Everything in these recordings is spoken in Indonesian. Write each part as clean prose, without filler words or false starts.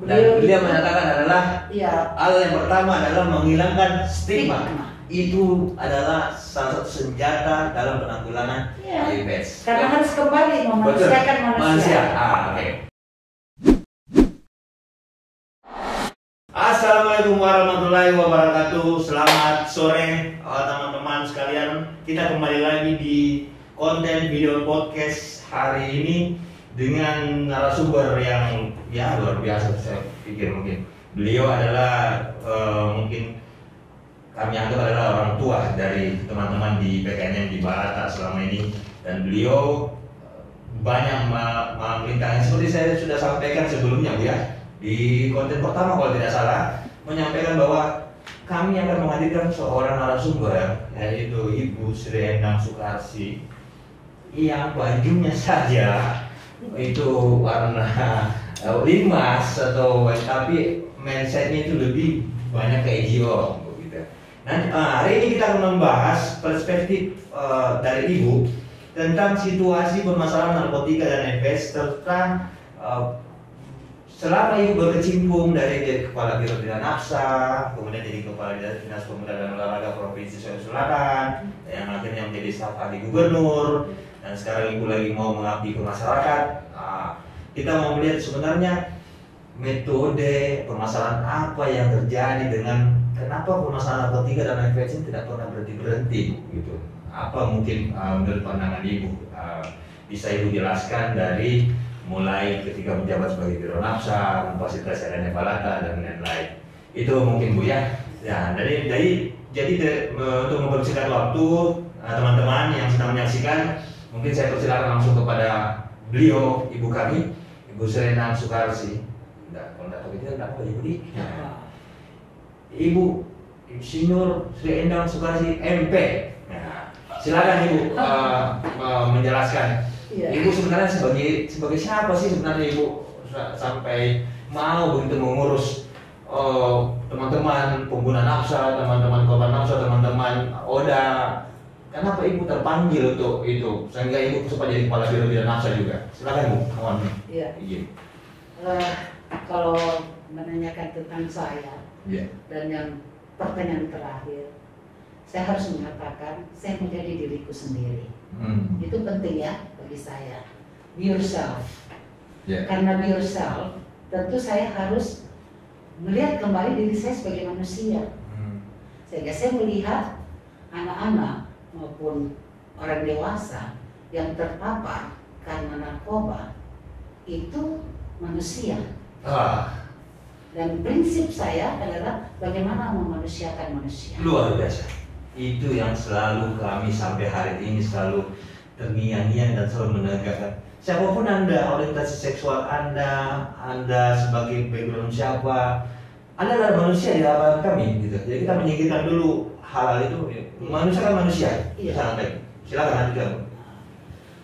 Dan beliau menyatakan adalah ya, hal yang pertama adalah menghilangkan stigma. Itu adalah salah satu senjata dalam penanggulangan HIV/AIDS. Karena harus kembali memanusiakan manusia. Oke. Assalamualaikum warahmatullahi wabarakatuh. Selamat sore teman-teman sekalian. Kita kembali lagi di konten video podcast hari ini dengan narasumber yang luar biasa. Saya pikir mungkin beliau adalah mungkin kami anggap adalah orang tua dari teman-teman di PKNM di Barata selama ini, dan beliau banyak memerintahkan seperti saya sudah sampaikan sebelumnya, Bu, ya, di konten pertama kalau tidak salah, menyampaikan bahwa kami akan menghadirkan seorang narasumber, yaitu Ibu Sri Endang Sukarsih, yang bajunya saja itu warna limas tapi mindsetnya itu lebih banyak ke hijau gitu. Nah, hari ini kita akan membahas perspektif dari Ibu tentang situasi permasalahan narkotika dan HIV serta selama Ibu berkecimpung dari Kepala Biro Tidak Nafsa, kemudian jadi Kepala Dinas Pemuda dan Olahraga Provinsi Sulawesi Selatan, yang akhirnya menjadi staf ahli gubernur, dan sekarang Ibu lagi mau mengabdi ke masyarakat. Kita mau melihat sebenarnya metode permasalahan apa yang terjadi dengan kenapa permasalahan narkotika dan HIV ini tidak pernah berhenti gitu. Apa mungkin menurut pandangan Ibu bisa Ibu jelaskan dari mulai ketika menjabat sebagai Biro Nafsa, memfasilitasi RN Balata dan lain-lain. Itu mungkin, Bu, ya. Ya, jadi untuk mempersingkat waktu teman-teman yang sedang menyaksikan, mungkin saya persilakan langsung kepada beliau, Ibu kami, Ibu Sri Endang Sukarsih. Kalau tidak tahu itu tidak apa, Ibu di. Ibu Insinyur Sri Endang Sukarsih MP. Nah, silakan Ibu menjelaskan. Ibu sebenarnya sebagai siapa sih sebenarnya Ibu sampai mau begitu mengurus teman-teman pengguna nafsa, teman-teman korban nafsa, teman-teman ODA. Kenapa Ibu terpanggil untuk itu sehingga Ibu supaya jadi Kepala Biro Tidak Nafsa juga? Silakan, Bu. Mohon izin. Kalau menanyakan tentang saya dan yang pertanyaan terakhir, saya harus mengatakan saya menjadi diriku sendiri. Itu penting ya bagi saya. Be yourself. Karena be yourself, tentu saya harus melihat kembali diri saya sebagai manusia. Sehingga saya melihat anak-anak maupun orang dewasa yang terpapar karena narkoba itu manusia. Dan prinsip saya adalah bagaimana memanusiakan manusia. Luar biasa. Itu yang selalu kami sampai hari ini selalu terngiang-ngiang dan selalu menegakkan. Siapapun Anda, orientasi seksual Anda sebagai background siapa, Anda adalah manusia di hadapan kami gitu. Jadi kita menyingkirkan dulu hal itu. Manusia kan manusia. Sangat baik. Silakan lanjutkan.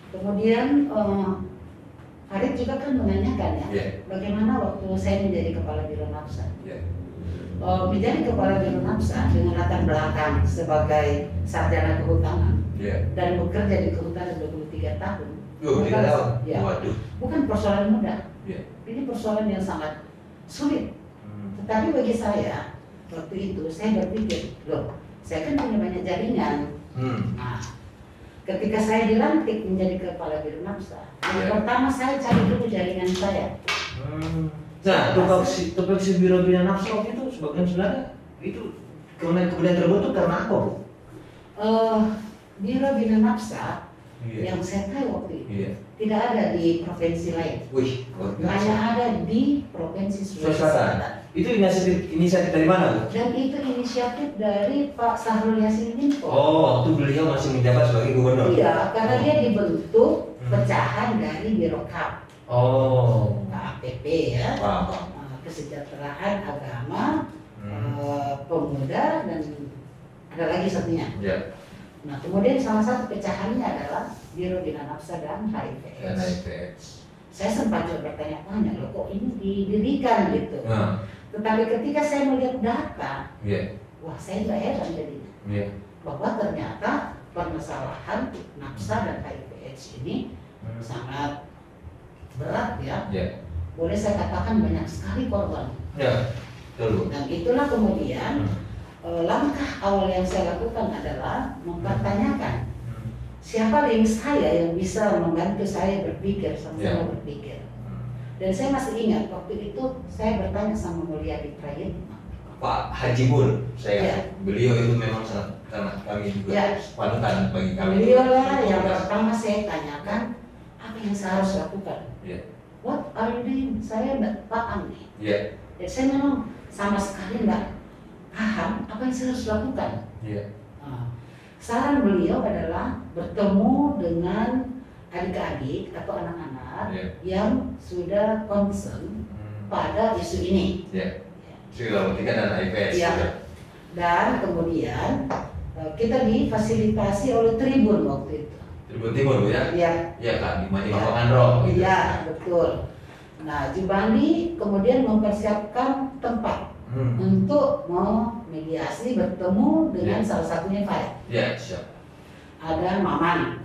Kemudian Farid juga kan menanyakan ya, bagaimana waktu saya menjadi Kepala Biro Nafsa. Menjadi Kepala Biro Nafsa dengan latar belakang sebagai sarjana kehutanan dan bekerja di kehutanan 23 tahun. Bukan persoalan mudah. Ini persoalan yang sangat sulit. Tetapi bagi saya waktu itu saya berpikir, saya kan punya banyak jaringan. Nah, ketika saya dilantik menjadi Kepala Biro Nafsa, yang pertama saya cari dulu jaringan saya. Nah, tupoksi Biro Bina Nafsa waktu itu sebenarnya itu kemudian terbentuk karena apa, Bu? Biro Bina Nafsa yang saya tahu waktu itu tidak ada di provinsi lain. Hanya ada di Provinsi Sulawesi Selatan. Itu inisiatif dari mana, Bu? Dan itu inisiatif dari Pak Syahrul Yassin Limpo. Waktu beliau masih menjabat sebagai gubernur. Iya, karena dia dibentuk pecahan dari Birokap. APP ya. Kesejahteraan Agama, Pemuda, dan ada lagi satunya. Nah, kemudian salah satu pecahannya adalah Biro Bina Nafsa dan HIV/AIDS. Saya sempat juga bertanya-tanya, loh kok ini didirikan gitu. Tetapi ketika saya melihat data, wah saya nggak heran jadinya. Bahwa ternyata permasalahan nafsa dan HIV/AIDS ini sangat berat ya. boleh saya katakan banyak sekali korban. Ya, betul. Dan itulah kemudian langkah awal yang saya lakukan adalah mempertanyakan siapa link saya yang bisa membantu saya berpikir, sama-sama berpikir. Dan saya masih ingat waktu itu saya bertanya sama Mulia Fitra Yitma, Pak Haji Bun, beliau itu memang sangat kami juga panutan bagi kami. Beliau lah yang pertama saya tanyakan apa yang saya harus lakukan. What are you doing? Saya tidak paham nih. Ya, saya memang sama sekali tidak paham apa yang saya harus lakukan. Saran beliau adalah bertemu dengan adik-adik atau anak-anak yang sudah concern pada isu ini. Sudah dan IPS. Dan kemudian kita difasilitasi oleh Tribun waktu itu. Tribun Timur ya? Iya Kak, di Lapangan Rock. Iya, betul. Nah, Jubandi kemudian mempersiapkan tempat untuk memediasi bertemu dengan salah satunya Farid. Siap. Ada Maman,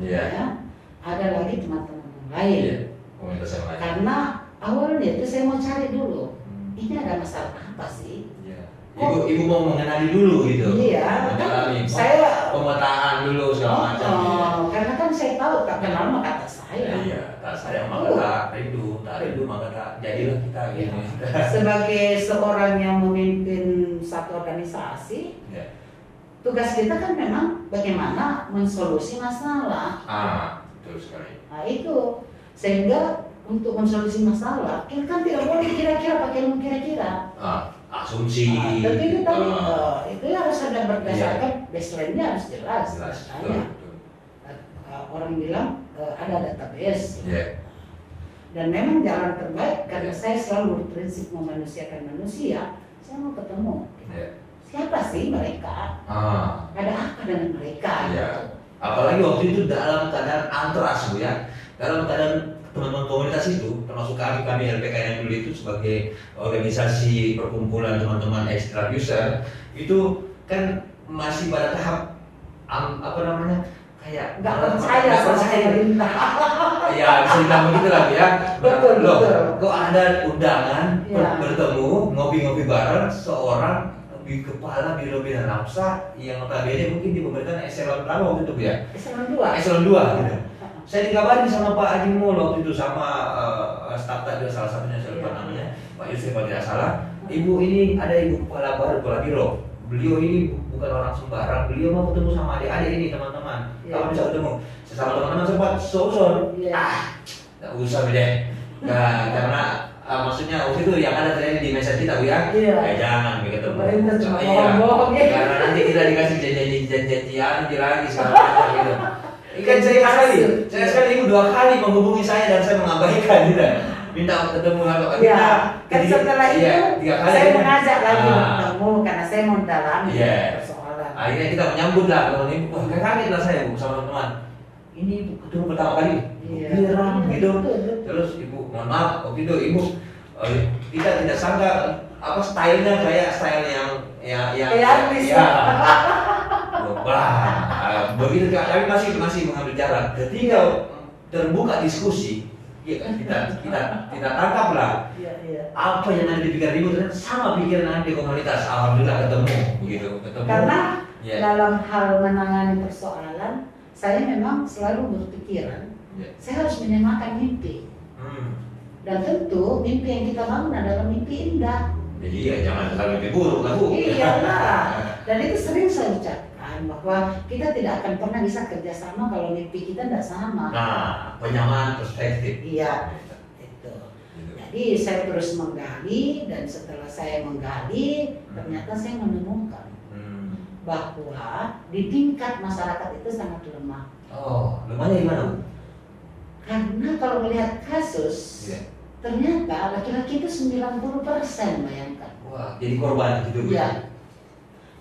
ada lagi teman-teman lain. Komunitas yang lain. Karena awalnya itu saya mau cari dulu, ini ada masalah apa sih? Ibu mau mengenali dulu gitu. Iya. Saya pemetaan dulu segala macam. Karena kan saya tahu tak kenal mah kata saya. Iya, tak sayang mah kata rindu, tak rindu mah kata jadilah kita gitu. Sebagai seorang yang memimpin satu organisasi, tugas kita kan memang bagaimana mensolusi masalah. Betul sekali. Nah itu, sehingga untuk mensolusi masalah, kita kan tidak boleh kira-kira pakai kira-kira. Asumsi. Tapi itu tadi, itu harus ada berdasarkan baseline-nya harus jelas. Betul. Orang bilang ada database. Dan memang jalan terbaik karena saya selalu berprinsip memanusiakan manusia, saya mau ketemu. Siapa sih mereka? Ada apa dengan mereka? Apalagi waktu itu dalam keadaan antras Bu ya, dalam keadaan teman-teman komunitas itu, termasuk kami LPKN dulu itu sebagai organisasi perkumpulan teman-teman extra user, itu kan masih pada tahap kayak nggak percaya sama pemerintah. Ya bisa dibilang begitu lah ya. Betul. Kok ada undangan bertemu ngopi-ngopi bareng seorang kepala Biro Bina Nafsa yang notabene mungkin di pemerintahan eselon berapa waktu itu ya? Eselon 2 gitu. Saya dikabarin sama Pak Haji Mul waktu itu sama staf tadi salah satunya saya lupa namanya Pak Yusuf kalau tidak salah. Ibu ini ada ibu kepala biro. Beliau ini bukan orang sembarang. Beliau mau ketemu sama adik-adik ini teman-teman. Kalau bisa ketemu sesama teman-teman sempat sosor. Tak usah deh. Karena maksudnya waktu itu yang ada terjadi di message kita Bu ya. Jangan ketemu. Karena nanti kita dikasih janjian lagi segala macam gitu. Ikan saya sekali ibu 2 kali menghubungi saya dan saya mengabaikan gitu. Minta ketemu atau kan setelah itu 3 kali saya mengajak lagi bertemu karena saya mau mendalami persoalan. Akhirnya kita menyambut lah kalau ini, kaget lah saya Bu sama teman. Ini ketemu pertama kali. Girang gitu. Terus ibu mohon maaf waktu itu ibu kita tidak sangka stylenya kayak style yang begitu kami masih mengambil jalan. Ketika terbuka diskusi, kita tangkap lah apa yang ada di pikiran ibu ternyata sama pikiran di komunitas. Alhamdulillah ketemu. Karena dalam hal menangani persoalan, saya memang selalu berpikiran saya harus menyamakan mimpi. Dan tentu mimpi yang kita bangun adalah mimpi indah. Iya, jangan terlalu mimpi buruk lah Bu. Iyalah. Dan itu sering saya ucapkan bahwa kita tidak akan pernah bisa kerjasama kalau mimpi kita tidak sama. Penyamaan perspektif. Iya, itu. Jadi saya terus menggali dan setelah saya menggali ternyata saya menemukan bahwa di tingkat masyarakat itu sangat lemah. Lemahnya gimana Bu? Karena kalau melihat kasus, ternyata laki-laki itu 90%, bayangkan. Wah, jadi korban gitu Bu. Iya.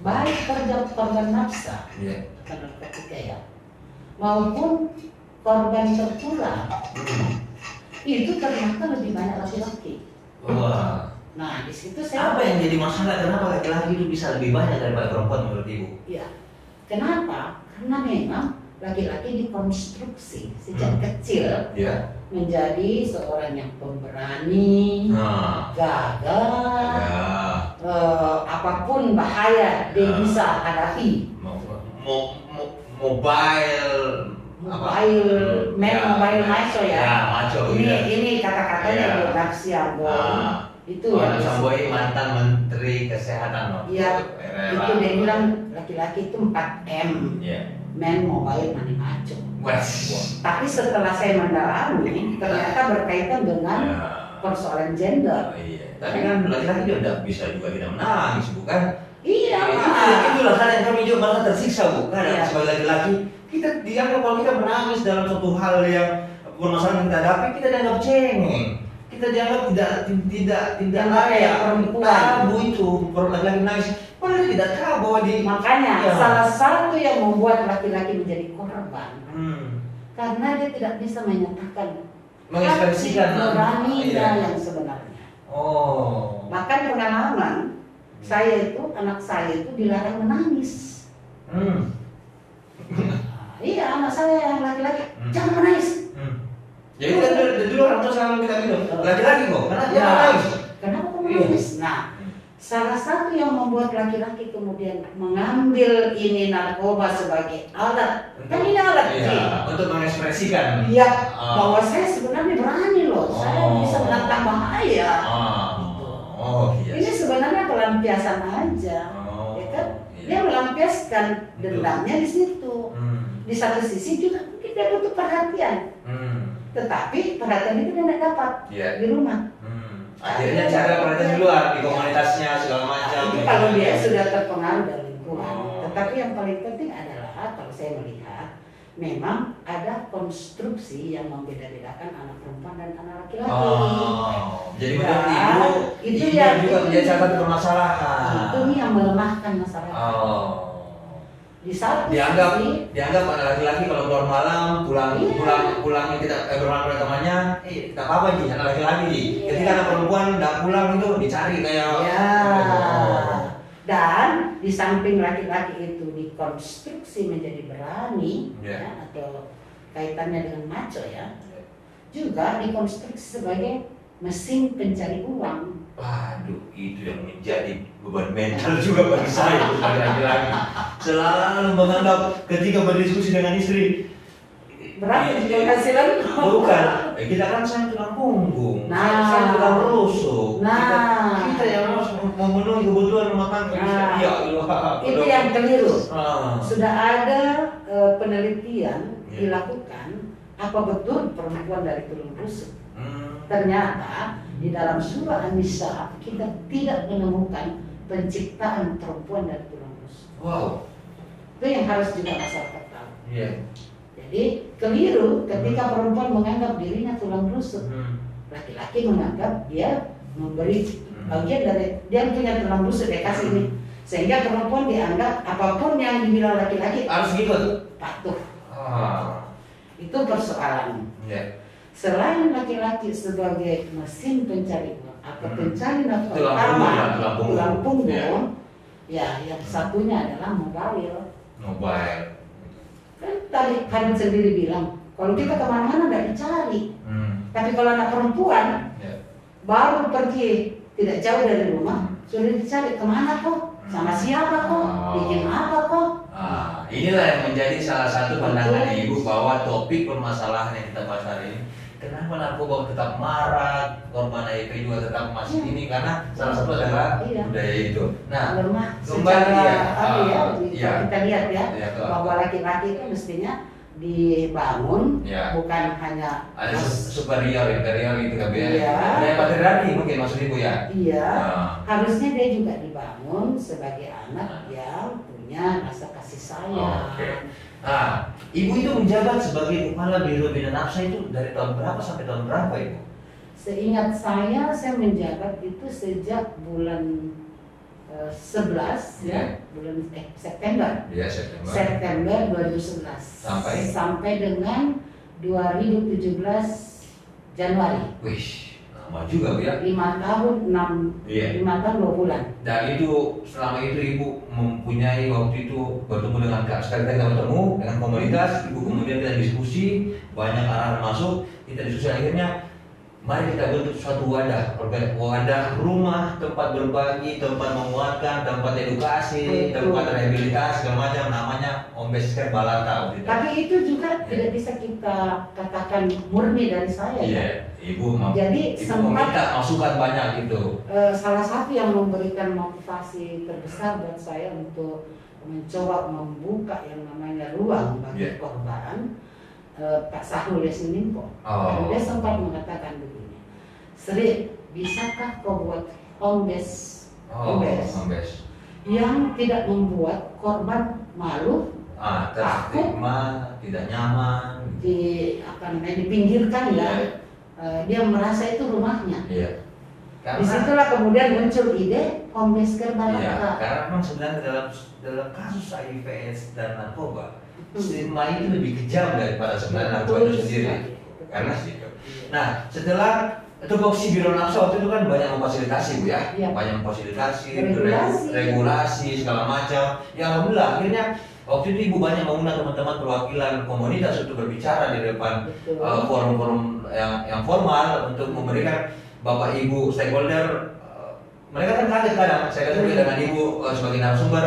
Baik korban nafsa, narkotika maupun korban tertular, itu ternyata lebih banyak laki-laki. Wah. Nah, di situ saya. Apa yang jadi masalah? Kenapa laki-laki itu bisa lebih banyak daripada perempuan menurut Ibu? Iya. Kenapa? Karena memang laki-laki dikonstruksi sejak kecil menjadi seorang yang pemberani, gagah, apapun bahaya dia bisa hadapi. Mobile macho ya. Macho. Ini kata-katanya Naksi Ambon. Itu Naksi Ambon mantan Menteri Kesehatan loh. Iya. Itu dia bilang laki-laki itu 4M. Men, mobile, money, macho. Tapi setelah saya mendalami, ternyata berkaitan dengan persoalan gender. Tapi kan laki-laki juga bisa juga tidak menangis, bukan? Iya. Itulah hal yang kami juga malah tersiksa, bukan? Sebagai laki-laki, kita dianggap kalau kita menangis dalam suatu hal yang permasalahan kita hadapi, kita dianggap cengeng. Kita dianggap tidak layak. Tabu itu laki-laki nangis. Padahal tidak tahu bahwa makanya salah satu yang membuat laki-laki menjadi korban karena dia tidak bisa menyatakan mengekspresikan nuraninya yang sebenarnya. Bahkan pengalaman saya itu, anak saya itu dilarang menangis. Iya, anak saya yang laki-laki jangan menangis. Jadi kan dulu orang tua selalu kita bilang laki-laki kok, karena dia menangis. Kenapa kamu menangis? Nah, salah satu yang membuat laki-laki kemudian mengambil ini narkoba sebagai alat, kan ini alat untuk mengekspresikan. Iya, bahwa saya sebenarnya berani loh, saya bisa menantang bahaya. Ini sebenarnya pelampiasan aja, ya kan? Dia melampiaskan dendamnya di situ. Di satu sisi juga mungkin dia butuh perhatian, tetapi perhatian itu dia tidak dapat di rumah. Akhirnya cara perhatian di luar, di komunitasnya segala macam. Itu kalau dia sudah terpengaruh dari lingkungan. Tetapi yang paling penting adalah kalau saya melihat, memang ada konstruksi yang membeda-bedakan anak perempuan dan anak laki-laki. Jadi itu yang juga menjadi salah satu permasalahan. Itu yang melemahkan masyarakat. Di satu dianggap anak laki-laki kalau keluar malam pulang kita bermalam dengan temannya kita apa nih anak laki-laki ketika anak perempuan tidak pulang itu dicari kayak dan di samping laki-laki itu dikonstruksi menjadi berani atau kaitannya dengan macho juga dikonstruksi sebagai mesin pencari uang. Waduh, itu yang menjadi beban mental juga bagi saya sebagai laki-laki. Selalu menganggap ketika berdiskusi dengan istri berapa penghasilan? Bukan, kita kan sayang tulang punggung, sayang tulang rusuk. Kita yang harus memenuhi kebutuhan rumah tangga. Itu yang keliru. Sudah ada penelitian dilakukan apa betul perempuan dari tulang rusuk. Ternyata di dalam surah An-Nisa kita tidak menemukan penciptaan perempuan dari tulang rusuk. Itu yang harus juga masyarakat tahu. Jadi keliru ketika perempuan menganggap dirinya tulang rusuk. Laki-laki menganggap dia memberi bagian dari dia punya tulang rusuk dia kasih ini. Sehingga perempuan dianggap apapun yang dibilang laki-laki harus ikut, patuh. Itu persoalan. Selain laki-laki sebagai mesin pencari uang atau pencari nafkah utama, tulang punggung, yang satunya adalah mobile. Kan tadi Khalid sendiri bilang, kalau kita kemana-mana nggak dicari, tapi kalau anak perempuan baru pergi tidak jauh dari rumah, sudah dicari kemana kok, sama siapa kok, bikin apa kok. Inilah yang menjadi salah satu pandangan ibu bahwa topik permasalahan yang kita bahas hari ini. Kenapa narkoba tetap marak, korban HIV juga tetap masih ini karena salah satu adalah budaya itu. Nah, kembali kita lihat bahwa laki-laki itu mestinya dibangun bukan hanya ada superior, inferior itu kan budaya patriarki mungkin maksud ibu ya. Harusnya dia juga dibangun sebagai anak yang punya rasa kasih sayang. Nah, ibu itu menjabat sebagai kepala Biro Bina Nafsa itu dari tahun berapa sampai tahun berapa ibu? Seingat saya menjabat itu sejak bulan 11 bulan September. September 2011 sampai dengan 2017 Januari. Lama juga Bu ya. 5 tahun 2 bulan. Dan itu selama itu Ibu mempunyai waktu itu bertemu dengan sekali kita bertemu dengan komunitas, Ibu kemudian kita diskusi, banyak arah masuk, kita diskusi akhirnya mari kita bentuk suatu wadah rumah, tempat berbagi, tempat menguatkan, tempat edukasi, tempat rehabilitasi segala macam, namanya Ombes Balata. Tapi itu juga tidak bisa kita katakan murni dari saya. Iya, Ibu sempat meminta masukan banyak itu. Salah satu yang memberikan motivasi terbesar buat saya untuk mencoba membuka yang namanya ruang bagi korban, Pak Sahrul Yassin Limpo. Dia sempat mengatakan begini, Sri, bisakah kau buat ombes yang tidak membuat korban malu, takut, tidak nyaman, dipinggirkan ya? Dia merasa itu rumahnya. Disitulah kemudian muncul ide Ombes Balata. Karena memang sebenarnya dalam kasus AIDS dan narkoba, stigma itu lebih kejam daripada sebenarnya narkoba itu sendiri. Karena situ. Nah, setelah tupoksi Biro Nafsa waktu itu kan banyak memfasilitasi Bu ya, banyak memfasilitasi, regulasi segala macam. Ya alhamdulillah akhirnya waktu itu Ibu banyak mengundang teman-teman perwakilan komunitas untuk berbicara di depan forum-forum yang formal untuk memberikan Bapak Ibu stakeholder. Mereka kan kaget kadang, saya ketemu dengan Ibu sebagai narasumber,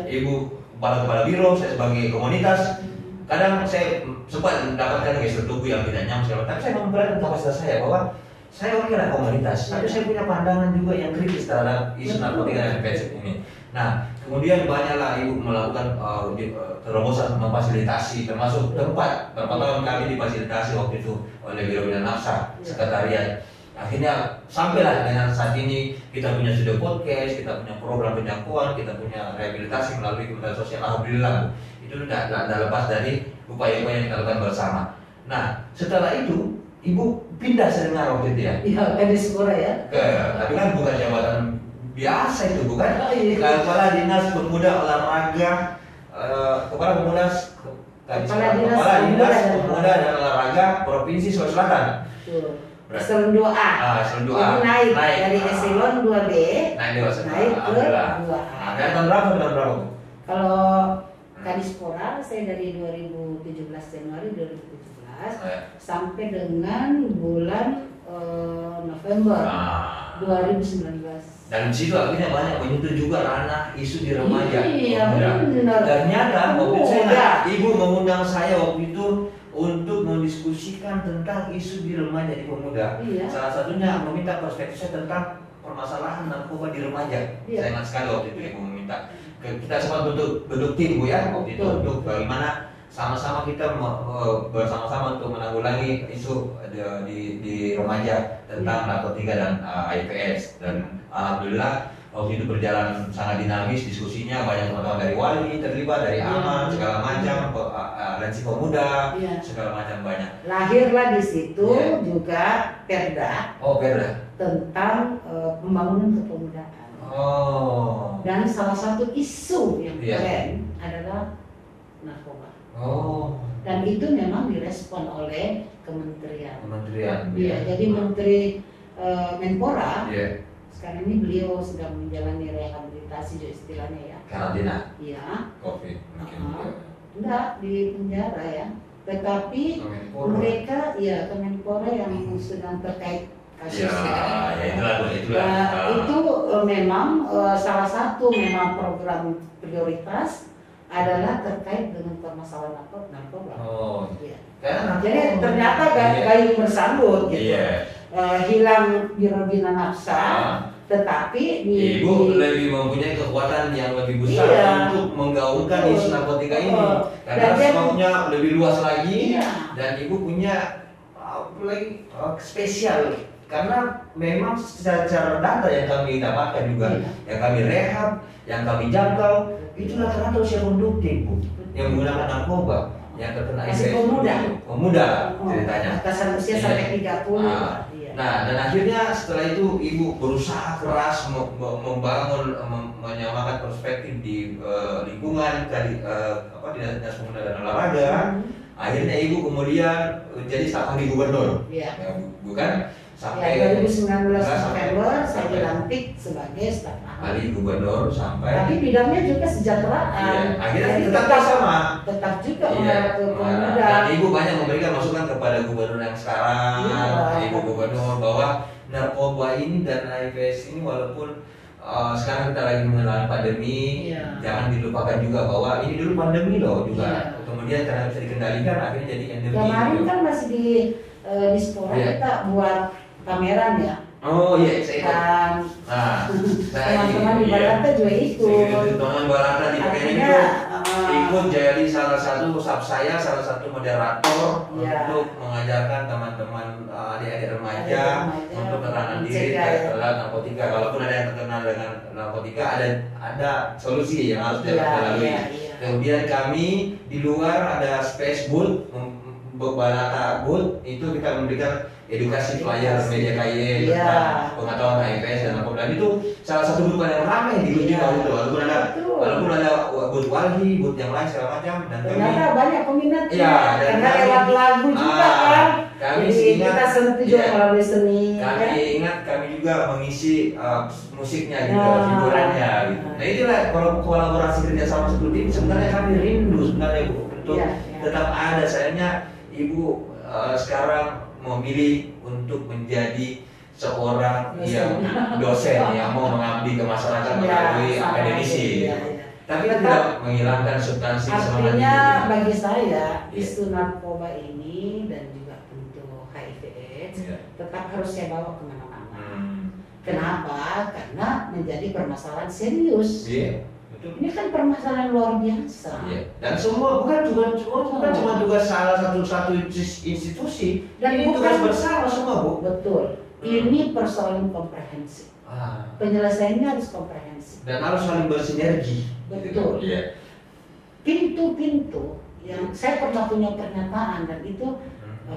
Ibu kepala biro, saya sebagai komunitas. Kadang saya sempat mendapatkan gestur tubuh yang tidak nyaman, tapi saya memperlihatkan kapasitas saya bahwa saya orangnya komunitas, tapi saya punya pandangan juga yang kritis terhadap isu narkotika dan HIV ini. Nah, kemudian banyaklah Ibu melakukan terobosan memfasilitasi, termasuk tempat. Berapa tahun kami difasilitasi waktu itu oleh Biro Bina Nafsa, sekretariat. Akhirnya sampailah dengan saat ini kita punya studio podcast, kita punya program penjangkauan, kita punya rehabilitasi melalui Kementerian Sosial. Alhamdulillah, itu tidak lepas dari upaya-upaya yang kita lakukan bersama. Nah, setelah itu Ibu pindah sedengar waktu itu ya? Iya, di sekolah ya. Tapi kan bukan jabatan biasa itu, bukan? Kepala Dinas Pemuda Olahraga, Kepala Dinas Pemuda dan Olahraga Provinsi Sulawesi Selatan. Eselon 2A. Eselon 2A. Naik dari eselon 2B naik ke 2A. Dari tahun berapa? Kalau Kadispora saya dari 2017 Januari 2017 sampai dengan bulan November 2019. Dan di situ akhirnya banyak menyentuh juga ranah isu di remaja. Iya benar. Ternyata waktu saya Ibu mengundang saya waktu itu untuk mendiskusikan tentang isu di remaja di pemuda. Salah satunya meminta perspektif saya tentang permasalahan narkoba di remaja. Saya ingat sekali waktu itu Ibu meminta. Kita sempat bentuk tim Bu ya waktu itu untuk bagaimana sama-sama kita bersama-sama untuk menanggulangi isu di remaja tentang narkotika dan HIV/AIDS. Dan alhamdulillah waktu itu berjalan sangat dinamis diskusinya, banyak teman-teman dari Wali terlibat, dari Aman segala macam, aliansi pemuda segala macam banyak. Lahirlah di situ juga Perda. Perda tentang pembangunan kepemudaan. Dan salah satu isu yang keren adalah narkoba. Dan itu memang direspon oleh kementerian. Iya, jadi Menteri Menpora. Sekarang ini beliau sedang menjalani rehabilitasi istilahnya ya. Karantina. Iya. Covid mungkin. Enggak di penjara ya. Tetapi mereka Kemenpora yang sedang terkait kasusnya. Itu memang salah satu memang program prioritas adalah terkait dengan permasalahan narkoba. Jadi ternyata gayung bersambut gitu. Hilang Biro Bina Nafsa, tetapi Ibu lebih mempunyai kekuatan yang lebih besar untuk menggaungkan isu narkotika ini. Karena skopnya lebih luas lagi dan Ibu punya lagi spesial. Karena memang secara data yang kami dapatkan juga, yang kami rehab, yang kami jangkau, itu rata-rata usia produktif Bu, yang menggunakan narkoba, yang terkena pemuda ceritanya. Batasan usia sampai 30. Nah, dan akhirnya setelah itu Ibu berusaha keras membangun, menyamakan perspektif di lingkungan tadi Dinas Pemuda dan Olahraga. Akhirnya Ibu kemudian jadi staf ahli gubernur, bukan? sampai 2019 November saya dilantik sebagai staf ahli gubernur sampai. Tapi bidangnya juga kesejahteraan. Akhirnya tetap sama. Tetap juga mengarah ke pemuda. Dan Ibu banyak memberikan masukan kepada gubernur yang sekarang, Ibu gubernur, bahwa narkoba ini dan HIVS ini walaupun sekarang kita lagi mengalami pandemi, jangan dilupakan juga bahwa ini dulu pandemi loh juga. Kemudian karena bisa dikendalikan akhirnya jadi endemi. Kemarin kan masih di Dispora kita buat pameran ya. Oh iya, saya ikut. Teman-teman di Barata juga ikut. Teman-teman Barata di PKN itu ikut jadi salah satu salah satu moderator untuk mengajarkan teman-teman adik-adik remaja untuk keterangan diri terhadap narkotika. Kalaupun ada yang terkenal dengan narkotika, ada solusi yang harus dilalui. Kemudian kami di luar ada space booth, Barata booth, itu kita memberikan edukasi flyer media KY tentang pengetahuan HIVS dan narkoba. Dan itu salah satu booth yang ramai di Gunung Kidul itu, walaupun ada booth Walhi, booth yang lain segala macam. Dan ternyata banyak peminatnya. Karena lewat lagu juga kan. Kami ingat, kita sentuh juga melalui seni. Kami ingat kami juga mengisi musiknya gitu, hiburannya gitu. Nah itulah kolaborasi kerjasama seperti ini sebenarnya kami rindu sebenarnya Bu untuk tetap ada. Sayangnya Ibu sekarang memilih untuk menjadi seorang yang dosen yang mau mengabdi ke masyarakat melalui akademisi. Tapi tidak menghilangkan substansi semangat. Artinya bagi saya isu narkoba ini dan juga untuk HIV/AIDS tetap harus saya bawa kemana-mana. Kenapa? Karena menjadi permasalahan serius. Ini kan permasalahan luar biasa. Dan semua bukan cuma tugas salah satu institusi. Dan ini tugas bersama semua Bu. Betul. Ini persoalan komprehensif. Penyelesaiannya harus komprehensif. Dan harus saling bersinergi. Betul. Pintu-pintu yang saya pernah punya pernyataan dan itu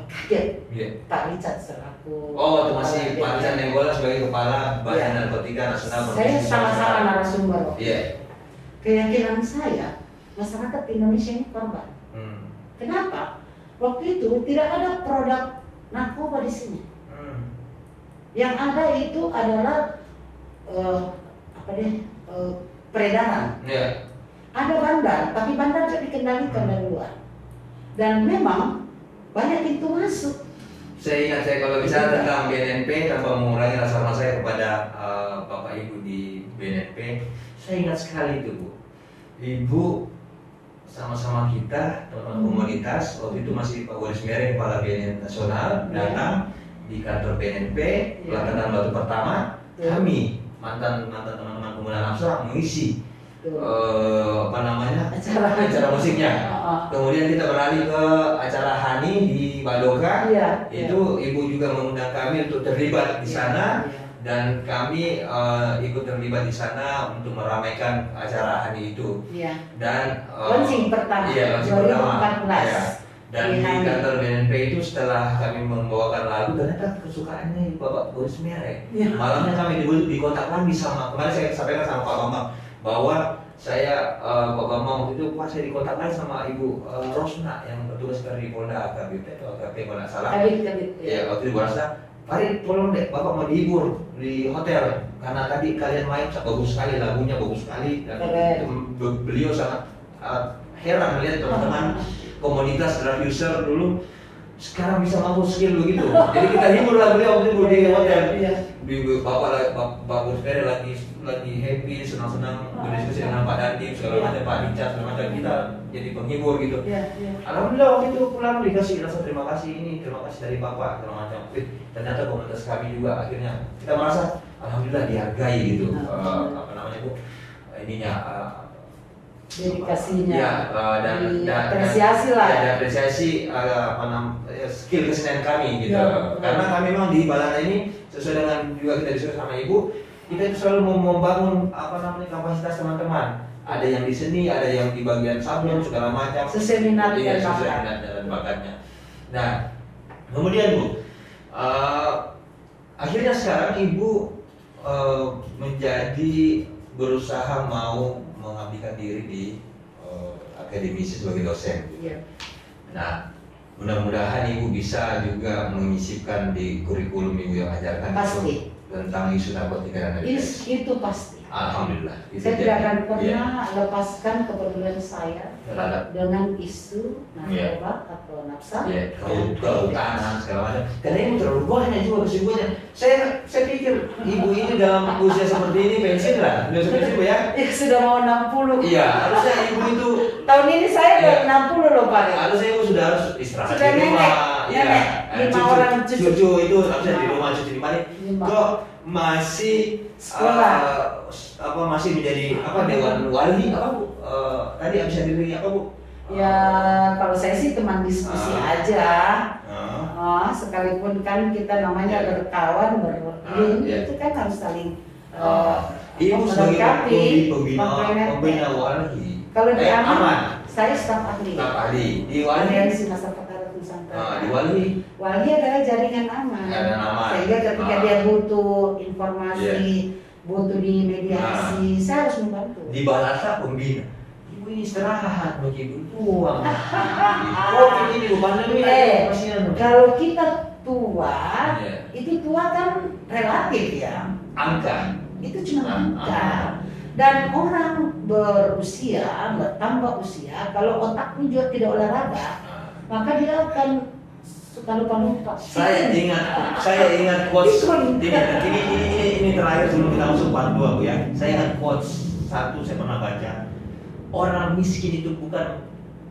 kaget Pak Richard selaku. Itu masih Pak Richard Nenggolan sebagai kepala Badan Narkotika Nasional. Saya sama-sama narasumber. Keyakinan saya, masyarakat Indonesia ini korban. Kenapa? Waktu itu tidak ada produk narkoba di sini. Yang ada itu adalah peredaran. Ada bandar, tapi bandar tidak dikendalikan dari luar. Dan memang banyak pintu masuk. Saya ingat kalau bicara tentang BNNP tanpa mengurangi rasa hormat saya kepada Bapak Ibu di BNNP, saya ingat sekali itu Bu. Ibu sama-sama kita teman-teman komunitas waktu itu masih Pak Waris Mere kepala BNN nasional datang di kantor BNNP pelaksanaan batu pertama. Kami mantan teman-teman pemuda Amsra mengisi acara musiknya. Kemudian kita beralih ke acara Hani di Badoka. Itu Ibu juga mengundang kami untuk terlibat di sana. Dan kami ikut terlibat di sana untuk meramaikan acara Hani itu. Dan launching pertama. 2014. Dan di kantor BNNP itu setelah kami membawakan lagu, ternyata kesukaannya Bapak Boris Mere. Malamnya kami di kontak lagi sama, kemarin saya sampaikan sama Pak Bambang bahwa saya Pak Bambang waktu itu pas saya di kontak lagi sama Ibu Rosna yang bertugas dari Polda AKBP atau AKP kalau nggak salah. Waktu di Rosna. Mari tolong deh, Bapak mau dihibur di hotel karena tadi kalian main bagus sekali, lagunya bagus sekali dan beliau sangat heran melihat teman-teman komunitas drug user dulu sekarang bisa mampu skill begitu. Jadi kita hibur lah beliau waktu itu di hotel. Bapak Busbere lagi happy, senang-senang berdiskusi dengan Pak Dandi segala macam, Pak Richard segala macam, kita jadi penghibur gitu. Alhamdulillah waktu itu pulang dikasih rasa terima kasih dari Bapak segala macam. Ternyata komunitas kami juga akhirnya kita merasa alhamdulillah dihargai gitu. Dedikasinya dan apresiasi lah. Apresiasi skill kesenian kami gitu. Karena kami memang di Balana ini sesuai dengan juga kita diskusi sama Ibu, kita itu selalu membangun kapasitas teman-teman. Ada yang di seni, ada yang di bagian sablon segala macam. Sesuai minat dan bakatnya. Nah, kemudian Bu, akhirnya sekarang Ibu menjadi berusaha mau mengabdikan diri di akademisi sebagai dosen. Nah, mudah-mudahan ibu bisa juga menyisipkan di kurikulum ibu yang ajarkan Pasti. tentang isu narkotika dan HIV. Itu pasti. Alhamdulillah. Saya tidak akan pernah lepaskan kepedulian saya terhadap dengan isu narkoba atau nafsa. Kehutanan segala macam. Karena ibu terlalu banyak juga kesibukannya. Saya pikir ibu ini dalam usia seperti ini pensiun lah. Sudah pensiun ya? Sudah mau 60. Iya, harusnya ibu itu tahun ini saya udah 60 loh Pak. Harusnya ibu sudah harus istirahat sudah di rumah. Nenek. 5 orang cucu itu harusnya di rumah, cucu di mana? Kok masih sekolah? Masih menjadi dewan wali apa Bu? Tadi bisa diri apa Bu? Ya kalau saya sih teman diskusi aja. Sekalipun kan kita namanya berkawan berlink itu kan harus saling ibu sebagai pembina wali. Kalau di Aman, saya staf ahli. Staf ahli di wali. Aliansi Masyarakat Nusantara. Di wali. Wali adalah jaringan aman. Sehingga ketika dia butuh informasi, butuh di mediasi, saya harus membantu. Di Balasa pembina. Ibu ini istirahat bagi ibu tua. Covid ini bukan kalau kita tua, itu tua kan relatif ya. Angka. Itu cuma angka. Dan orang berusia, bertambah usia, kalau otaknya juga tidak olahraga, maka dia akan suka lupa-lupa. Saya ingat quotes ini terakhir sebelum kita masuk part 2 Bu ya. Saya ingat quotes satu saya pernah baca. Orang miskin itu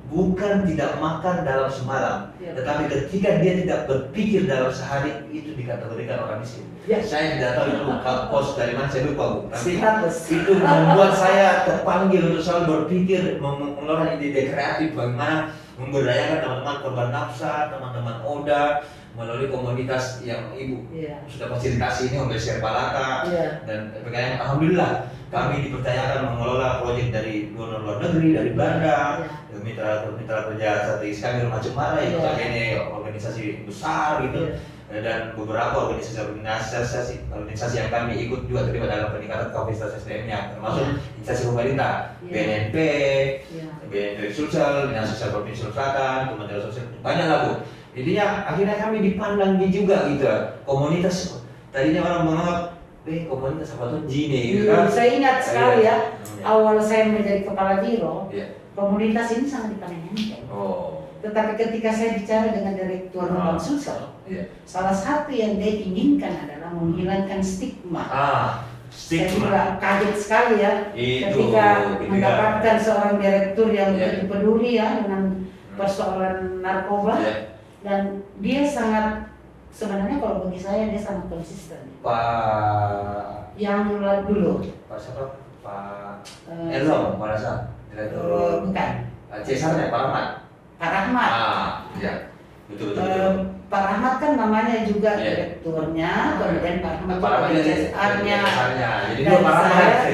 bukan tidak makan dalam semalam, tetapi ketika dia tidak berpikir dalam sehari itu dikategorikan orang miskin. Saya tidak tahu itu quotes dari mana, saya lupa Bu. Tapi itu membuat saya terpanggil untuk selalu berpikir, mengeluarkan ide kreatif bagaimana memberdayakan teman-teman korban nafsa, teman-teman ODA melalui komunitas yang ibu sudah fasilitasi ini Home Base Care Balata dan PKM. Alhamdulillah kami dipercayakan mengelola proyek dari luar negeri, dari Belanda, mitra kerja strategis kami Rumah Cemara yang notabene organisasi besar gitu. Dan beberapa organisasi yang kami ikut juga terlibat dalam peningkatan kapasitas SDM-nya, termasuk instansi pemerintah, BNNP, BNNP Sulsel, Dinas Sosial Provinsi Sulawesi Selatan, Kementerian Sosial, banyak lah Bu. Intinya akhirnya kami dipandang juga gitu, komunitas. Tadinya orang menganggap, komunitas apa tuh Jini gitu kan? Saya ingat sekali ya, awal saya menjadi kepala biro, komunitas ini sangat dipandang enteng. Tetapi ketika saya bicara dengan direktur Bank Sulsel, salah satu yang dia inginkan adalah menghilangkan stigma. Saya juga kaget sekali ya ketika mendapatkan seorang direktur yang begitu peduli ya dengan persoalan narkoba dan dia sangat, sebenarnya kalau bagi saya dia sangat konsisten. Pak yang dulu Pak siapa? Pak Elom pada saat direktur bukan Cesarnya Pak Rahmat. Pak Rahmat. Betul. Pak Rahmat kan namanya juga direkturnya, kemudian Pak Rahmat CSR-nya. Jadi dua Pak Rahmat.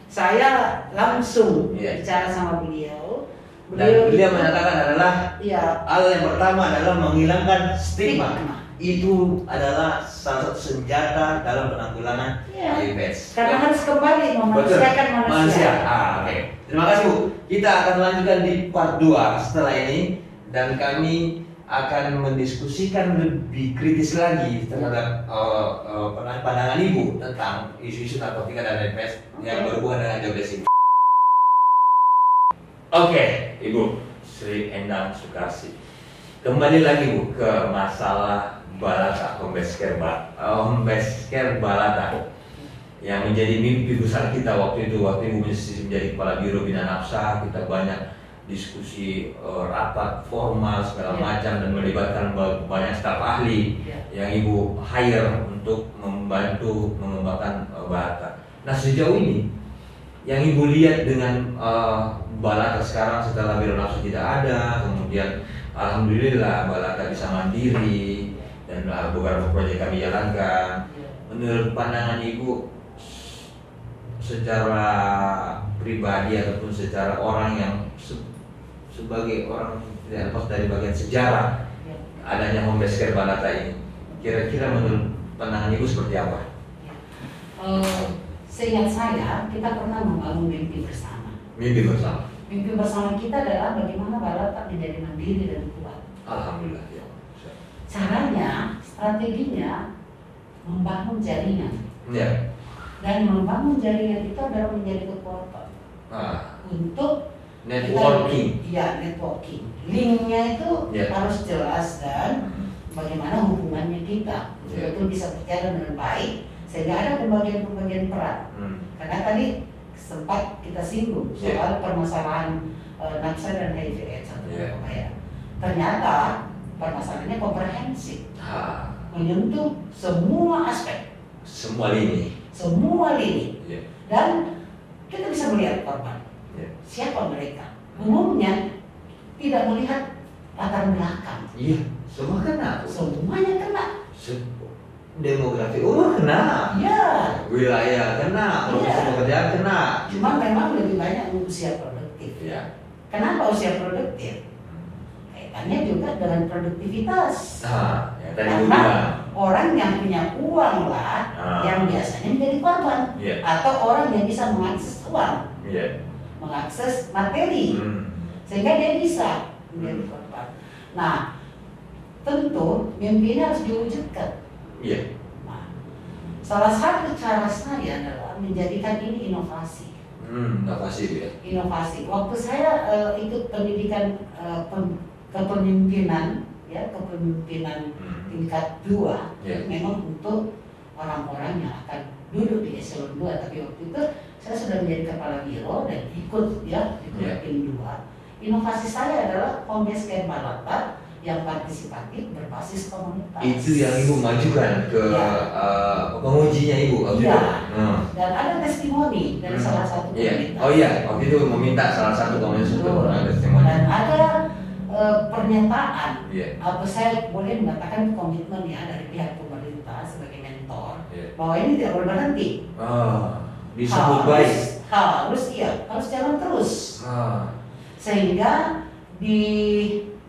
Saya langsung bicara sama beliau. Dan beliau menyatakan adalah hal yang pertama adalah menghilangkan stigma. Itu adalah salah satu senjata dalam penanggulangan HIV/AIDS. Karena harus kembali memanusiakan manusia. Terima kasih Bu. Kita akan lanjutkan di part 2 setelah ini dan kami akan mendiskusikan lebih kritis lagi terhadap pandangan Ibu tentang isu-isu narkotika dan HIV/AIDS yang berhubungan dengan job desk. Ibu Sri Endang Sukarsi. Kembali lagi Bu ke masalah Balata, Home Base Care Balata yang menjadi mimpi besar kita waktu itu. Waktu Ibu menjadi kepala biro bina nafsa, kita banyak diskusi rapat formal segala macam dan melibatkan banyak staf ahli yang Ibu hire untuk membantu mengembangkan Balata. Nah sejauh ini yang Ibu lihat dengan Balata sekarang setelah biro nafsa tidak ada, kemudian alhamdulillah Balata bisa mandiri dan beberapa proyek kami jalankan. Menurut pandangan Ibu secara pribadi ataupun secara orang yang sebagai orang tidak lepas dari bagian sejarah adanya Home Base Care Balata ini, kira-kira menurut pandangan Ibu seperti apa? Seingat saya, kita pernah membangun mimpi bersama. Mimpi bersama. Mimpi bersama kita adalah bagaimana Balata menjadi mandiri dan kuat. Alhamdulillah ya. Caranya, strateginya membangun jaringan. Ya. Dan membangun jaringan itu adalah menjadi kekuatan untuk networking. Iya, networking. Linknya itu harus jelas dan bagaimana hubungannya kita betul bisa berjalan dengan baik sehingga ada pembagian peran. Karena tadi sempat kita singgung soal permasalahan NAPSA dan HIV/AIDS ya. Ternyata permasalahannya komprehensif, menyentuh semua aspek, semua lini, dan kita bisa melihat korban. Siapa mereka? Umumnya tidak melihat latar belakang. Iya, semua kena. Semuanya kena. Demografi umur kena. Iya. Wilayah kena, profesi pekerjaan kena. Cuma memang lebih banyak usia produktif. Ya. Kenapa usia produktif? Kaitannya juga dengan produktivitas. Ya, tadi karena orang yang punya uang lah yang biasanya menjadi korban. Atau orang yang bisa mengakses uang, mengakses materi, sehingga dia bisa menjadi korban. Nah, tentu mimpi ini harus diwujudkan. Nah, salah satu cara saya adalah menjadikan ini inovasi. Inovasi. Waktu saya ikut pendidikan kepemimpinan, kepemimpinan tingkat 2, memang untuk orang-orang yang akan duduk di eselon 2. Tapi waktu itu saya sudah menjadi kepala biro dan ikut di tim 2. Inovasi saya adalah home base camp Balata yang partisipatif berbasis komunitas. Itu yang Ibu majukan ke pengujinya Ibu waktu itu. Dan ada testimoni dari salah satu komunitas. Oh iya, waktu itu meminta salah satu komunitas untuk testimoni. Dan ada pernyataan, atau saya boleh mengatakan komitmen dari pihak pemerintah sebagai mentor, bahwa ini tidak boleh berhenti. Disebut baik. Harus jalan terus. Sehingga di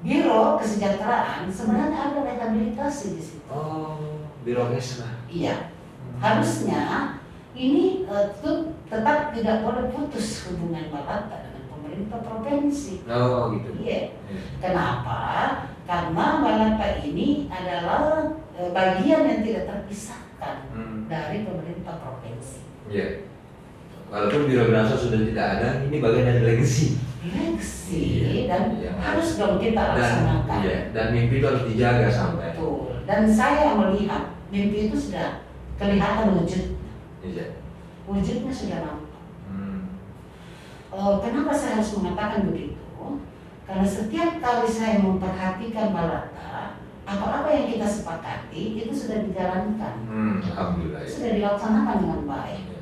Biro Kesejahteraan sebenarnya ada rehabilitasi di situ. Biro Kesma. Iya. Harusnya ini tetap tidak boleh putus hubungan Balata dengan pemerintah provinsi. Gitu. Iya. Kenapa? Karena Balata ini adalah bagian yang tidak terpisahkan dari pemerintah provinsi. Walaupun Biro Binasa sudah tidak ada, ini bagian dari legacy. Dan harus dong kita laksanakan. Dan mimpi itu harus dijaga sampai. Betul. Dan saya melihat mimpi itu sudah kelihatan wujudnya. Wujudnya sudah nampak. Kenapa saya harus mengatakan begitu? Karena setiap kali saya memperhatikan Balata, apa-apa yang kita sepakati itu sudah dijalankan. Alhamdulillah. Sudah dilaksanakan dengan baik.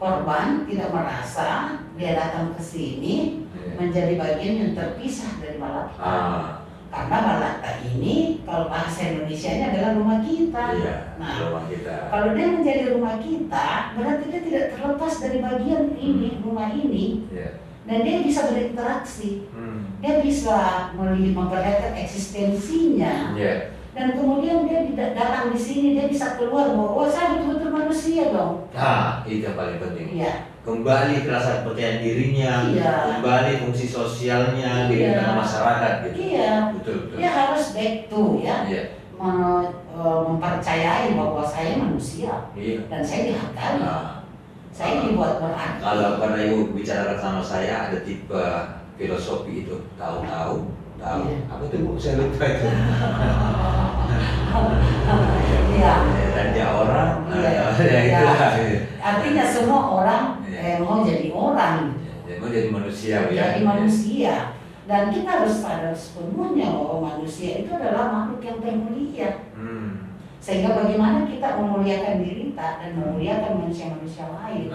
Korban tidak merasa dia datang ke sini menjadi bagian yang terpisah dari Balata. Karena Balata ini kalau bahasa Indonesianya adalah rumah kita. Rumah kita. Kalau dia menjadi rumah kita, berarti dia tidak terlepas dari bagian ini, rumah ini. Dan dia bisa berinteraksi. Dia bisa memperlihatkan eksistensinya. Dan kemudian dia tidak datang di sini, dia bisa keluar bahwa saya betul-betul manusia dong. Itu yang paling penting. Kembali ke rasa percaya dirinya, kembali fungsi sosialnya di tengah masyarakat gitu. Betul. Dia harus back to mempercayai bahwa saya manusia dan saya dihargai. Saya dibuat berarti. Kalau karena Ibu bicara sama saya ada tipe filosofi itu tahu. Apa itu Bu? Saya lupa itu. Raja orang. Artinya semua orang mau jadi orang. Mau jadi manusia. Jadi manusia. Dan kita harus sadar sepenuhnya bahwa manusia itu adalah makhluk yang termulia. Sehingga bagaimana kita memuliakan diri kita dan memuliakan manusia-manusia lain.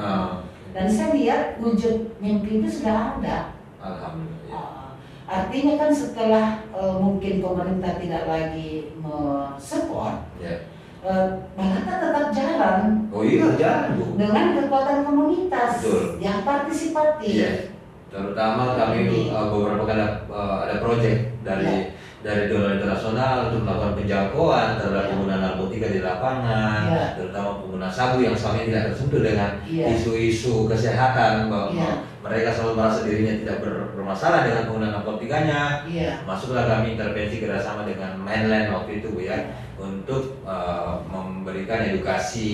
Dan saya lihat wujud mimpi itu sudah ada. Alhamdulillah. Artinya kan setelah mungkin pemerintah tidak lagi support, Balata tetap jalan. Jalan Bu. Dengan kekuatan komunitas yang partisipatif. Terutama kami beberapa kali ada proyek dari dari donor internasional untuk melakukan penjangkauan terhadap pengguna narkotika di lapangan, terutama pengguna sabu yang selama ini tidak tersentuh dengan isu-isu kesehatan, bahwa mereka selalu merasa dirinya tidak bermasalah dengan pengguna narkotikanya. Masuklah kami intervensi kerjasama dengan Mainland waktu itu Bu ya, untuk memberikan edukasi,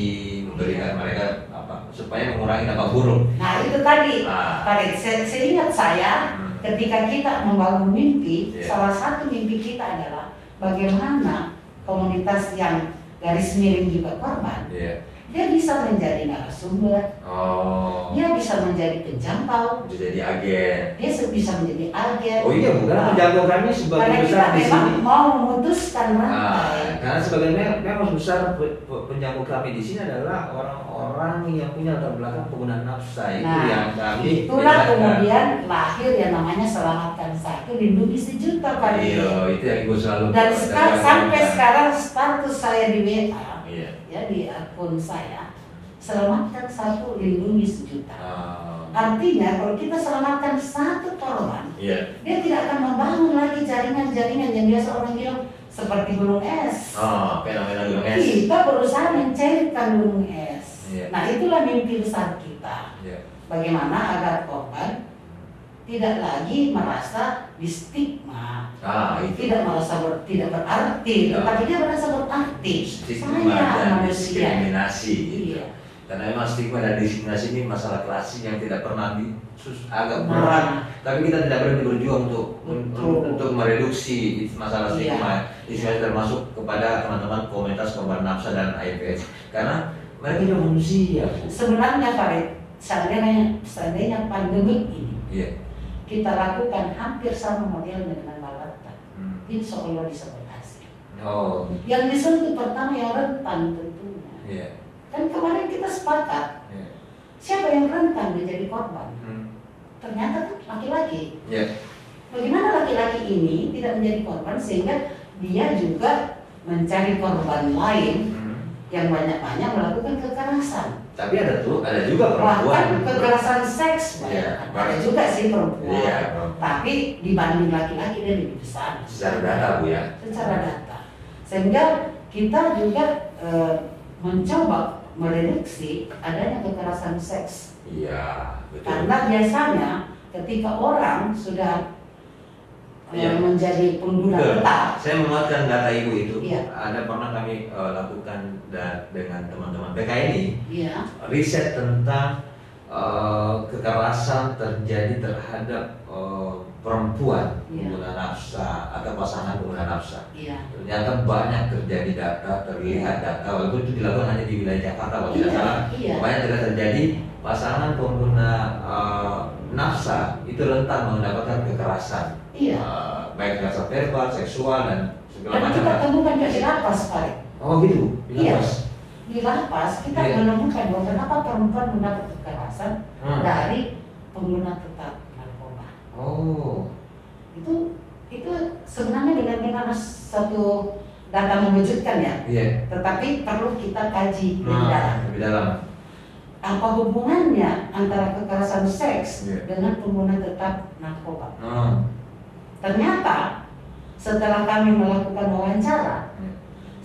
memberikan mereka supaya mengurangi dampak buruk. Nah itu tadi, Farid, saya ingat ketika kita membangun mimpi, salah satu mimpi kita adalah bagaimana komunitas yang garis miring juga korban, dia bisa menjadi narasumber, dia bisa menjadi penjangkau, bisa jadi agen, dia bisa menjadi agen. Oh iya, bukan penjangkau kami sebagian besar di sini mau memutuskan rantai. Karena sebagian memang besar penjangkau kami di sini adalah orang-orang yang punya latar belakang penggunaan nafsa, itu yang kami. Itulah kemudian lahir yang namanya Selamatkan Satu, Lindungi Sejuta Pak. Iya, itu yang ibu selalu. Dan sampai sekarang status saya di WA. Ya di akun saya, Selamatkan Satu, Lindungi Sejuta. Artinya kalau kita selamatkan satu korban, dia tidak akan membangun lagi jaringan-jaringan yang biasa orang bilang seperti gunung es. Fenomena gunung es. Kita berusaha mencairkan gunung es. Nah itulah mimpi besar kita. Bagaimana agar korban tidak lagi merasa distigma, tidak merasa tidak berarti, tetapi dia merasa berarti. Stigma dan diskriminasi. Karena memang stigma dan diskriminasi ini masalah klasik yang tidak pernah agak berat, tapi kita tidak berhenti berjuang untuk mereduksi masalah stigma. Ini termasuk kepada teman-teman komunitas korban nafsa dan HIV, karena mereka juga manusia. Sebenarnya Farid, seandainya pandemi ini kita lakukan hampir sama model dengan Malata, insya Allah bisa berhasil. Yang disentuh pertama yang rentan tentunya. Kan kemarin kita sepakat, siapa yang rentan menjadi korban? Ternyata kan laki-laki. Bagaimana laki-laki ini tidak menjadi korban sehingga dia juga mencari korban lain yang banyak-banyak melakukan kekerasan. Tapi ada juga perempuan. Bahkan kekerasan seks, ada juga sih perempuan. Tapi dibanding laki-laki dia lebih besar. Secara data Bu ya. Secara data. Sehingga kita juga mencoba mereduksi adanya kekerasan seks. Betul. Karena biasanya ketika orang sudah menjadi pengguna tetap. Saya menguatkan data Ibu itu. Ada pernah kami lakukan dengan teman-teman PKNI riset tentang kekerasan terjadi terhadap perempuan pengguna nafsa atau pasangan pengguna nafsa. Ternyata banyak terjadi terlihat data, walaupun itu dilakukan hanya di wilayah Jakarta kalau tidak salah. Banyak terjadi pasangan pengguna nafsa itu rentan mendapatkan kekerasan. Baik kekerasan verbal, seksual dan segala macam. Dan kita temukan di lapas, Pak. Gitu? Di lapas? Di lapas kita menemukan bahwa kenapa perempuan mendapat kekerasan dari pengguna tetap narkoba. Itu sebenarnya benar-benar satu data mengejutkan ya. Tetapi perlu kita kaji lebih dalam. Apa hubungannya antara kekerasan seks dengan pengguna tetap narkoba? Ternyata setelah kami melakukan wawancara,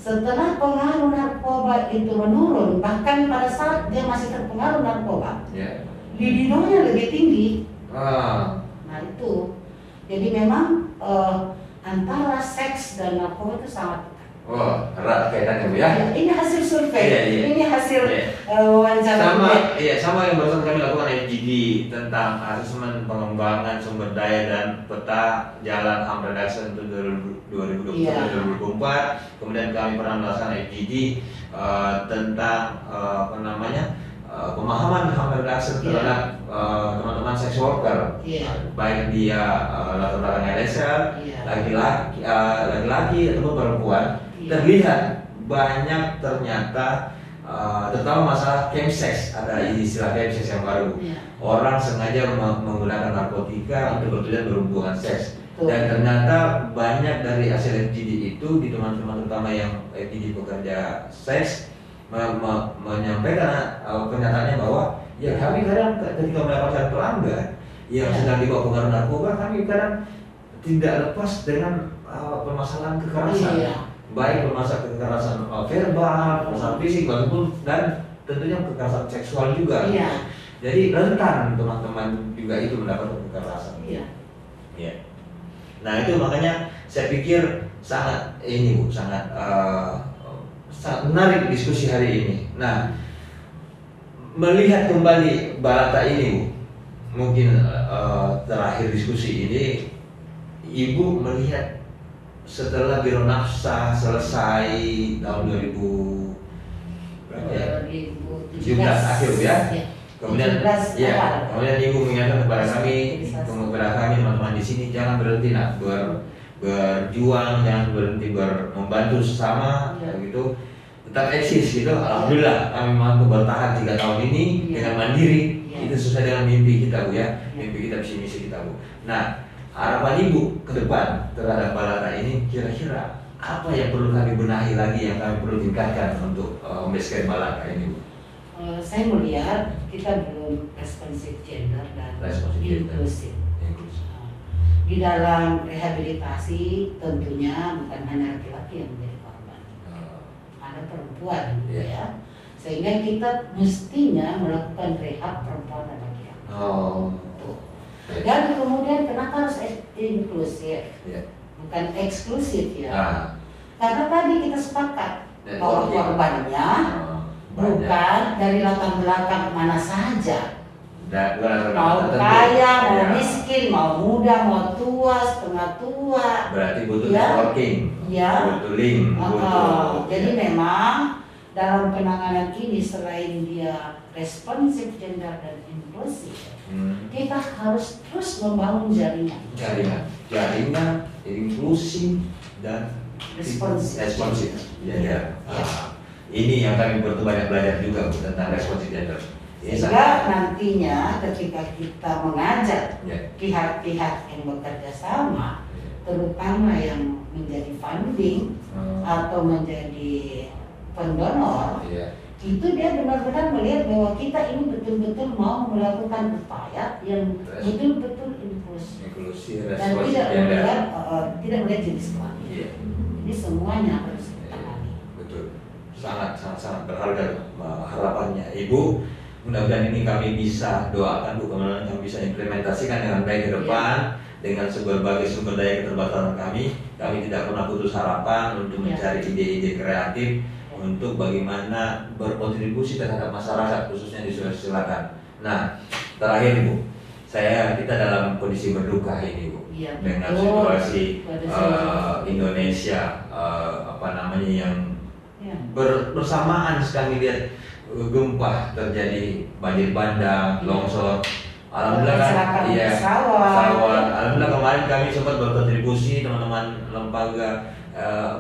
setelah pengaruh narkoba itu menurun, bahkan pada saat dia masih terpengaruh narkoba, libidonya lebih tinggi. Nah itu, jadi memang antara seks dan narkoba itu sangat erat kaitannya Bu ya. Ini hasil survei, ini hasil wawancara. Sama yang barusan kami lakukan FGD tentang asesmen pengembangan sumber daya dan peta jalan HAM reduction untuk 2020-2024. Kemudian kami pernah melakukan FGD tentang pemahaman HAM reduction terhadap teman-teman sex worker, baik dia latar belakang LSM, laki-laki ataupun perempuan. Terlihat banyak ternyata terutama masalah chemsex, ada istilah chemsex yang baru. Orang sengaja menggunakan narkotika untuk bertujuan berhubungan seks. Dan ternyata banyak dari hasil FGD itu di teman-teman terutama yang FGD pekerja seks menyampaikan pernyataannya bahwa kami kadang ketika mendapatkan pelanggan yang sedang di bawah pengaruh narkoba, kami kadang tidak lepas dengan permasalahan kekerasan. Iya. Baik permasalahan kekerasan verbal, kekerasan fisik, walaupun dan tentunya kekerasan seksual juga. Iya. Jadi rentan teman-teman juga itu mendapatkan kekerasan. Iya. Iya. Nah itu makanya saya pikir sangat ini Bu, sangat menarik diskusi hari ini. Nah, melihat kembali Balata ini Bu, mungkin terakhir diskusi ini, Ibu melihat setelah Biro Nafsa selesai tahun 2017 akhir ya. Kemudian ya, kemudian Ibu mengingatkan kepada kami teman-teman di sini, jangan berhenti nak berjuang, jangan berhenti membantu sesama, begitu. Tetap eksis gitu. Alhamdulillah kami mampu bertahan 3 tahun ini dengan mandiri. Itu sesuai dengan mimpi kita Bu ya, mimpi kita, visi misi kita Bu. Nah, harapan Ibu ke depan terhadap Balata ini kira-kira apa yang perlu kami benahi lagi, yang kami perlu tingkatkan untuk membesarkan Balata ini Bu? Saya melihat kita belum responsif gender dan inklusif. Di dalam rehabilitasi tentunya bukan hanya laki-laki yang menjadi korban, ada perempuan ya, sehingga kita mestinya melakukan rehab perempuan dan laki-laki. Dan kemudian kenapa harus inklusif, bukan eksklusif ya? Karena tadi kita sepakat bahwa korbannya bukan dari latar belakang mana saja, mau kaya, mau miskin, mau muda, mau tua, setengah tua. Berarti butuh networking, butuh link, butuh. Jadi memang dalam penanganan ini selain dia responsif gender dan inklusif, kita harus terus membangun jaringan inklusi dan responsif. Ini yang kami butuh banyak belajar juga tentang responsif gender. Sehingga nantinya ketika kita mengajak pihak-pihak yang bekerja sama, terutama yang menjadi funding atau menjadi pendonor, itu dia benar-benar melihat bahwa kita ini betul-betul mau melakukan upaya yang betul-betul inklusi dan tidak melihat jenis kelamin. Ini semuanya harus ditangani. Betul. Sangat berharga harapannya Ibu. Mudah-mudahan ini kami bisa doakan Bu, kemudian kami bisa implementasikan dengan baik ke depan dengan berbagai sumber daya keterbatasan kami. Kami tidak pernah putus harapan untuk mencari ide-ide kreatif untuk bagaimana berkontribusi terhadap masyarakat khususnya di Sulawesi Selatan. Nah, terakhir Bu, kita dalam kondisi berduka ini Bu, dengan situasi Indonesia yang bersamaan sekali lihat gempa terjadi, banjir bandang, longsor. Alhamdulillah kan, alhamdulillah kemarin kami sempat berkontribusi teman-teman lembaga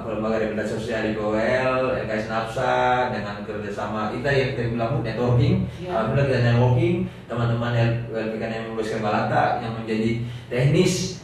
rehabilitasi sosial di POL, LKS Nafsa dengan kerjasama kita yang kita bilang networking. Alhamdulillah kita networking teman-teman yang membesarkan Balata yang menjadi teknis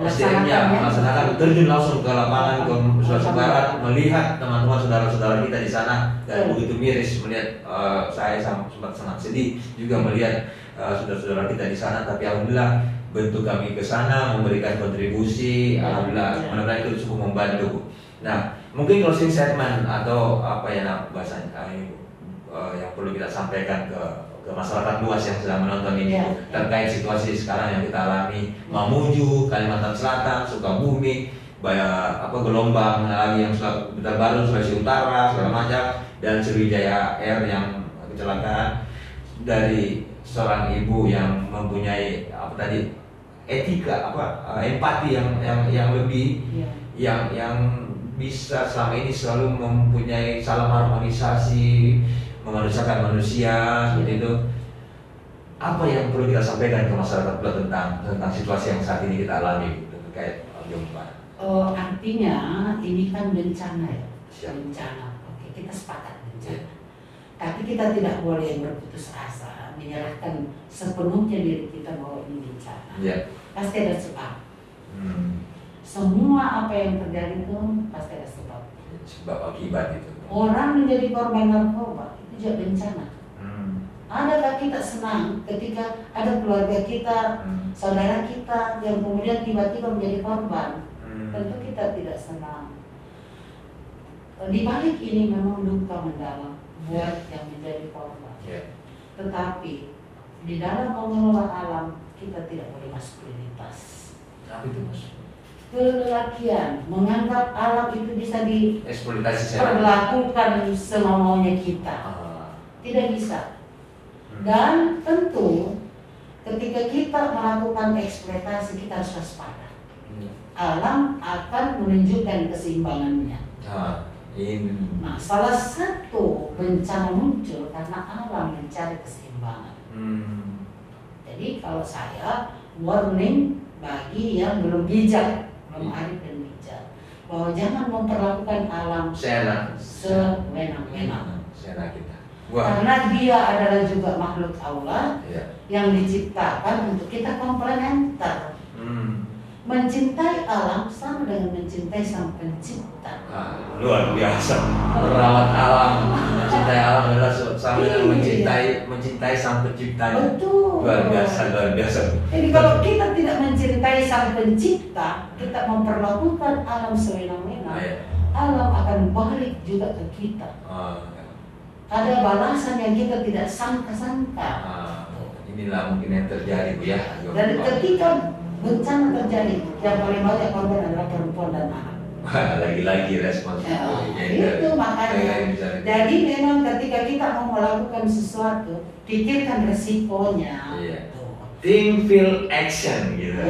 SDM-nya melaksanakan terjun langsung ke lapangan ke Sulawesi Barat, melihat teman-teman saudara-saudara kita di sana dan begitu miris melihat saya sempat sangat sedih juga melihat saudara-saudara kita di sana. Tapi alhamdulillah bentuk kami ke sana memberikan kontribusi, alhamdulillah mudah-mudahan itu cukup membantu. Nah, mungkin closing statement atau apa ya bahasanya yang perlu kita sampaikan ke masyarakat luas yang sedang menonton ini terkait situasi sekarang yang kita alami, Mamuju, Kalimantan Selatan, Sukabumi, gelombang lagi yang terbaru Sulawesi Utara segala macam, dan Sriwijaya Air yang kecelakaan, dari seorang ibu yang mempunyai etika empati yang lebih yang bisa selama ini selalu mempunyai salam harmonisasi, memanusiakan manusia seperti itu. Apa yang perlu kita sampaikan ke masyarakat tentang situasi yang saat ini kita alami terkait gempa? Artinya ini kan bencana ya. Bencana. Oke, kita sepakat bencana. Tapi kita tidak boleh berputus asa, menyerahkan sepenuhnya diri kita bahwa ini bencana. Pasti ada sebab. Semua apa yang terjadi itu pasti ada sebab. Sebab akibat itu. Orang menjadi korban narkoba itu juga bencana. Adakah kita senang ketika ada keluarga kita, saudara kita yang kemudian tiba-tiba menjadi korban? tentu kita tidak senang. Di balik ini memang duka mendalam buat yang menjadi korban. Tetapi di dalam mengelola alam kita tidak boleh maskulinitas. Apa itu mas? Kelelakian, menganggap alam itu bisa Eksploitasi diperlakukan semaunya kita. Tidak bisa. Dan tentu ketika kita melakukan eksploitasi kita harus waspada. Alam akan menunjukkan keseimbangannya. Nah, salah satu bencana muncul karena alam mencari keseimbangan. Jadi kalau saya warning bagi yang belum bijak, belum arif dan bijak, bahwa jangan memperlakukan alam sewenang-wenang. Karena dia adalah juga makhluk Allah yang diciptakan untuk kita komplementer. Mencintai alam sama dengan mencintai sang pencipta. Luar biasa. Merawat alam, mencintai alam adalah sama dengan mencintai sang penciptanya. Betul. Luar biasa. Jadi kalau kita tidak mencintai sang pencipta, kita memperlakukan alam sewenang-wenang, alam akan balik juga ke kita. Ada balasan yang kita tidak sangka-sangka. Inilah mungkin yang terjadi, Bu ya. Dan ketika bencana terjadi, yang paling banyak korban adalah perempuan dan anak. Lagi-lagi respons. Itu makanya. Jadi memang ketika kita mau melakukan sesuatu, pikirkan resikonya. Think, feel, action gitu.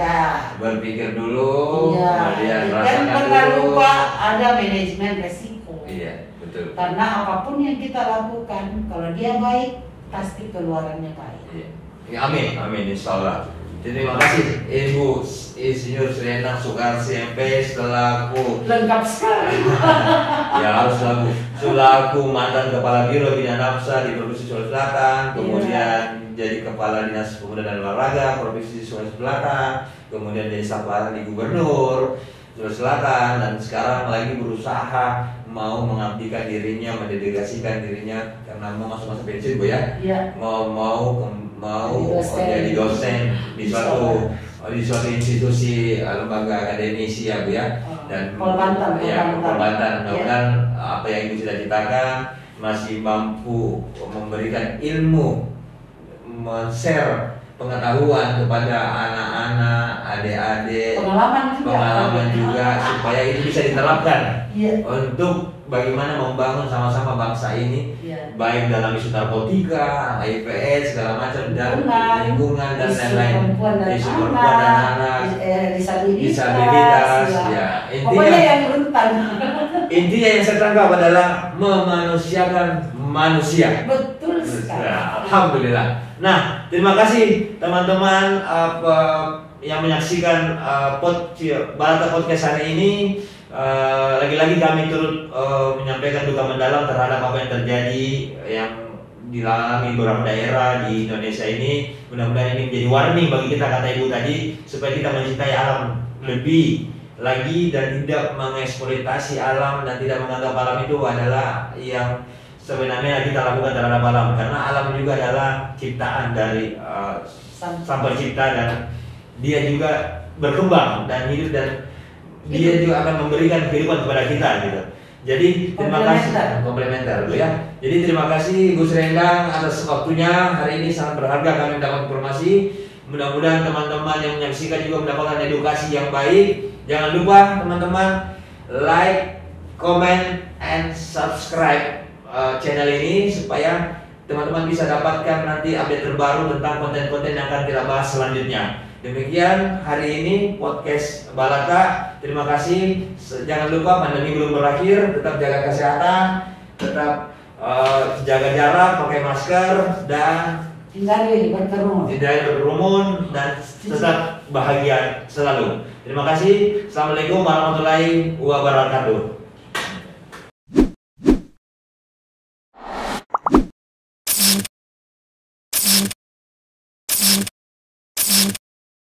Berpikir dulu, kemudian rasakan dan jangan lupa ada manajemen resiko. Betul. Karena apapun yang kita lakukan, kalau dia baik, pasti keluarannya baik. Amin, insya Allah. Terima kasih Ibu Insinyur Sri Endang Sukarsi MP selaku lengkap sekali. Ya harus selaku mantan Kepala Biro Bina Napsa di Provinsi Sulawesi Selatan, kemudian jadi Kepala Dinas Pemuda dan Olahraga Provinsi Sulawesi Selatan, kemudian jadi staf di Gubernur Sulawesi Selatan, dan sekarang lagi berusaha mau mengabdikan dirinya, mendedikasikan dirinya karena mau masuk masa pensiun, Bu ya. Mau jadi dosen di suatu institusi lembaga akademisi ya, Bu ya. Dan Bantan. Mudah-mudahan apa yang Ibu cita-citakan masih mampu memberikan ilmu, men-share pengetahuan kepada anak-anak, adik-adik, pengalaman juga supaya itu bisa diterapkan untuk bagaimana membangun sama-sama bangsa ini, baik dalam isu narkotika, HIVS segala macam, dan lingkungan dan lain-lain, isu perempuan dan anak, disabilitas, pokoknya yang rentan. Intinya yang saya tangkap adalah memanusiakan manusia. Betul sekali. Alhamdulillah. Nah, terima kasih teman-teman yang menyaksikan Barata Podcast hari ini. Lagi-lagi kami turut menyampaikan duka mendalam terhadap apa yang terjadi yang dialami beberapa daerah di Indonesia ini. Mudah-mudahan ini menjadi warning bagi kita, kata Ibu tadi, supaya kita mencintai alam lebih lagi dan tidak mengeksploitasi alam dan tidak menganggap alam itu adalah yang sebenarnya kita lakukan terhadap alam, karena alam juga adalah ciptaan dari Sang Pencipta, dan dia juga berkembang dan hidup, dan dia juga akan memberikan kehidupan kepada kita gitu. Jadi terima kasih, komplementer ya. Jadi terima kasih Ibu Sri Endang atas waktunya hari ini, sangat berharga kami mendapat informasi. Mudah-mudahan teman-teman yang menyaksikan juga mendapatkan edukasi yang baik. Jangan lupa teman-teman like, comment, and subscribe channel ini supaya teman-teman bisa dapatkan nanti update terbaru tentang konten-konten yang akan kita bahas selanjutnya. Demikian hari ini podcast Balata. Terima kasih. Jangan lupa pandemi belum berakhir, tetap jaga kesehatan, tetap jaga jarak, pakai masker, dan hindari berkerumun, dan tetap bahagia selalu. Terima kasih. Assalamualaikum warahmatullahi wabarakatuh.